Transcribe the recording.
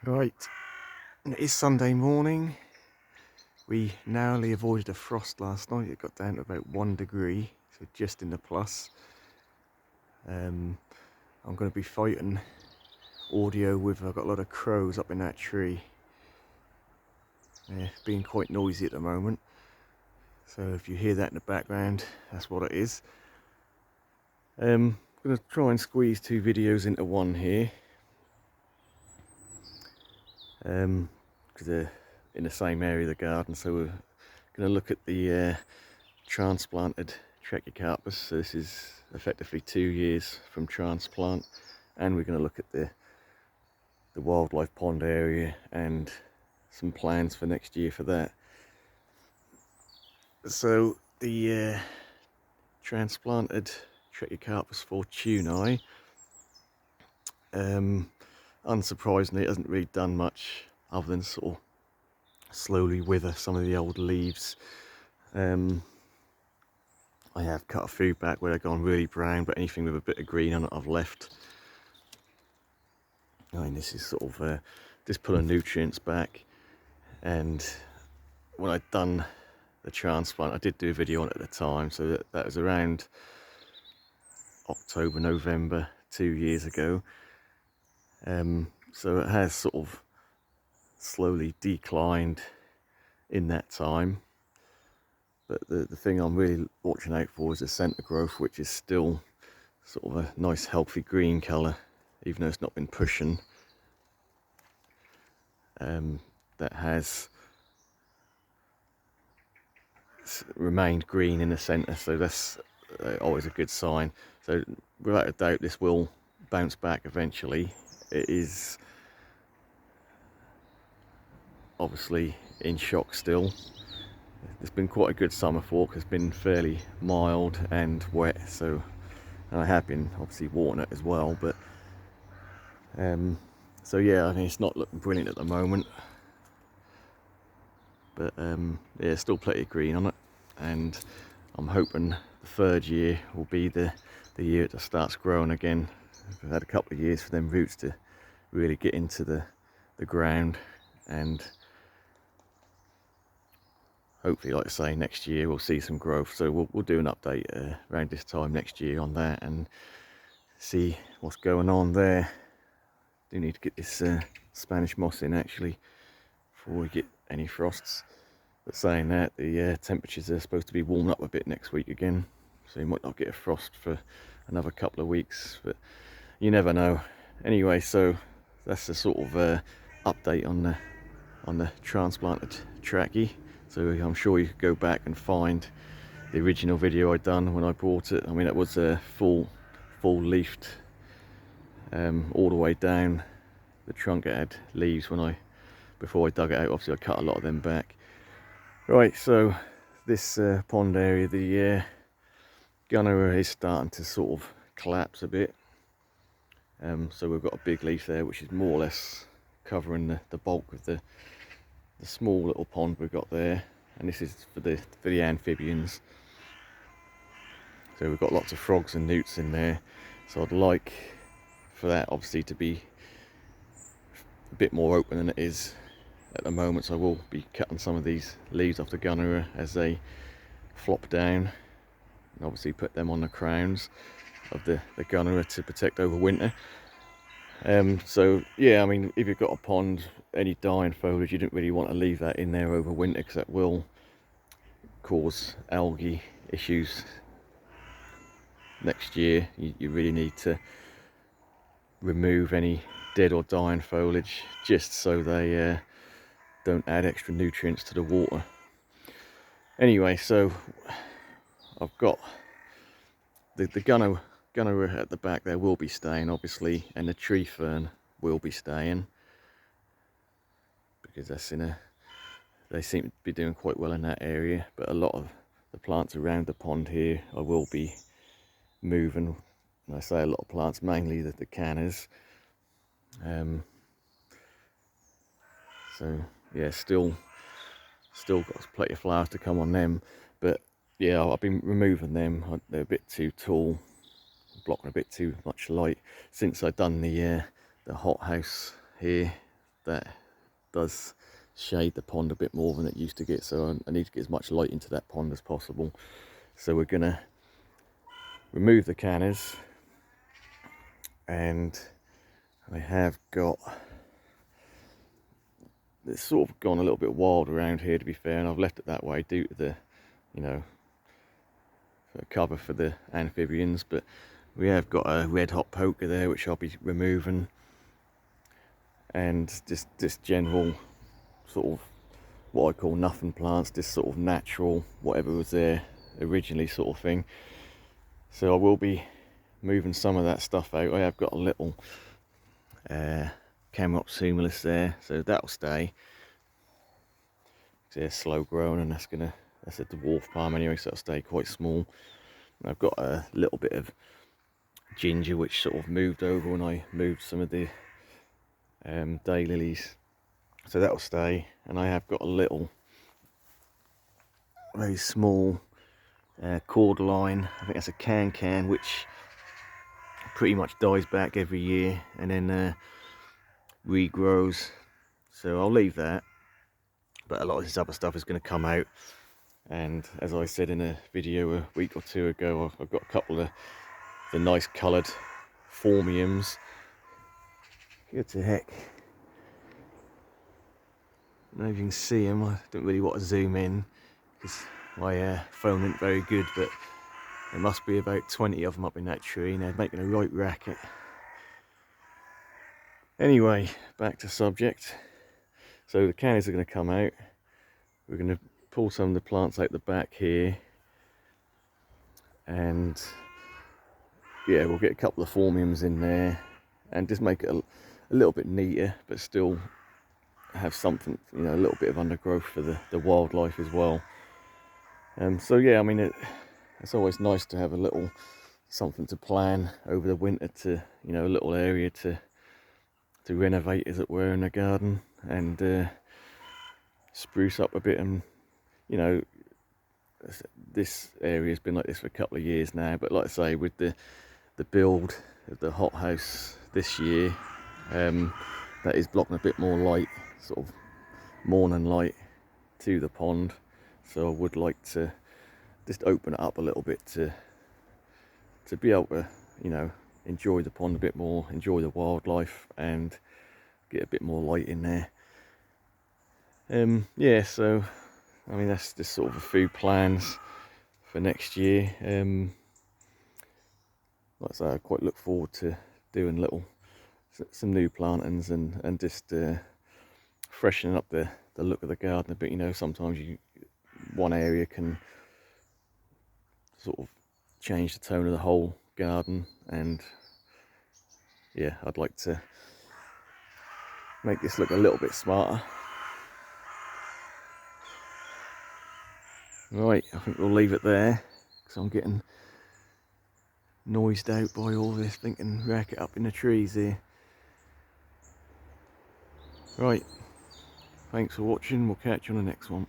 Right, it is Sunday morning. We narrowly avoided a frost last night. It got down to about 1 degree, so just in the plus. I'm going to be fighting audio with, I've got a lot of crows up in that tree. They're being quite noisy at the moment. So if you hear that in the background, that's what it is. I'm going to try and squeeze two videos into one here. Because they're in the same area of the garden, so we're going to look at the transplanted Trachy. So this is effectively 2 years from transplant, and we're going to look at the wildlife pond area and some plans for next year for that. So the transplanted Trachycarpus fortunei, unsurprisingly, it hasn't really done much other than sort of slowly wither some of the old leaves. I have cut a few back where they've gone really brown, but anything with a bit of green on it I've left. I mean, this is sort of just pulling nutrients back. And when I'd done the transplant, I did do a video on it at the time, so that was around October, November 2 years ago. So it has sort of slowly declined in that time. But the thing I'm really watching out for is the centre growth, which is still sort of a nice healthy green colour, even though it's not been pushing. That has remained green in the centre, so that's always a good sign. So without a doubt this will bounce back eventually. It is obviously in shock still. It's been quite a good summer for it, 'cause it's been fairly mild and wet, so, and I have been obviously watering it as well, but so yeah, I mean, it's not looking brilliant at the moment, but yeah, still plenty of green on it, and I'm hoping the third year will be the year it starts growing again. We've had a couple of years for them roots to really get into the ground, and hopefully, like I say, next year we'll see some growth. So we'll do an update around this time next year on that and see what's going on there. Do need to get this Spanish moss in actually before we get any frosts. But saying that, the temperatures are supposed to be warming up a bit next week again, so you might not get a frost for another couple of weeks, but you never know. Anyway, so that's the sort of update on the transplanted Trachy. So I'm sure you could go back and find the original video I'd done when I bought it. I mean, it was a full leafed all the way down the trunk. It had leaves before I dug it out. Obviously I cut a lot of them back. Right, so this pond area, the gunner is starting to sort of collapse a bit. So we've got a big leaf there which is more or less covering the bulk of the small little pond we've got there, and this is for the amphibians. So we've got lots of frogs and newts in there, so I'd like for that obviously to be a bit more open than it is at the moment, so I will be cutting some of these leaves off the gunner as they flop down, and obviously put them on the crowns of the gunner to protect over winter. So yeah, I mean, if you've got a pond, any dying foliage, you don't really want to leave that in there over winter, because that will cause algae issues next year. You really need to remove any dead or dying foliage, just so they don't add extra nutrients to the water. Anyway, so I've got the gunner at the back there will be staying obviously, and the tree fern will be staying, because that's they seem to be doing quite well in that area. But a lot of the plants around the pond here I will be moving. And I say a lot of plants, mainly the canners. So yeah, still got plenty of flowers to come on them, but yeah, I've been removing them. They're a bit too tall, blocking a bit too much light. Since I've done the hothouse here, that does shade the pond a bit more than it used to get, so I need to get as much light into that pond as possible. So we're gonna remove the cannas, and I have got, it's sort of gone a little bit wild around here, to be fair, and I've left it that way due to the, you know, cover for the amphibians. But we have got a red hot poker there which I'll be removing, and just this general sort of what I call nothing plants, this sort of natural whatever was there originally sort of thing. So I will be moving some of that stuff out. I have got a little Camerops humilis there, so that'll stay. They're slow growing, and that's a dwarf palm anyway, so it'll stay quite small. And I've got a little bit of ginger which sort of moved over when I moved some of the daylilies, so that'll stay. And I have got a little very small cordyline, I think that's a can which pretty much dies back every year and then regrows, so I'll leave that. But a lot of this other stuff is going to come out, and as I said in a video a week or two ago, I've got a couple of the nice coloured phormiums. Good to heck. I don't know if you can see them. I don't really want to zoom in because my phone isn't very good, but there must be about 20 of them up in that tree, and they're making a right racket. Anyway, back to subject. So the cannas are going to come out. We're going to pull some of the plants out the back here, and yeah, we'll get a couple of phormiums in there and just make it a little bit neater, but still have something, you know, a little bit of undergrowth for the wildlife as well. So yeah, I mean, it's always nice to have a little something to plan over the winter, to, you know, a little area to renovate, as it were, in the garden, and spruce up a bit. And you know, this area has been like this for a couple of years now, but like I say, with the build of the hothouse this year, that is blocking a bit more light, sort of morning light, to the pond. So I would like to just open it up a little bit to be able to, you know, enjoy the pond a bit more, enjoy the wildlife, and get a bit more light in there. Yeah, so I mean, that's just sort of a few plans for next year. Like I say, I quite look forward to doing some new plantings and just freshening up the look of the garden a bit. You know, sometimes one area can sort of change the tone of the whole garden, and yeah, I'd like to make this look a little bit smarter. Right, I think we'll leave it there because I'm getting noised out by all this thinking racket up in the trees here. Right, thanks for watching, we'll catch you on the next one.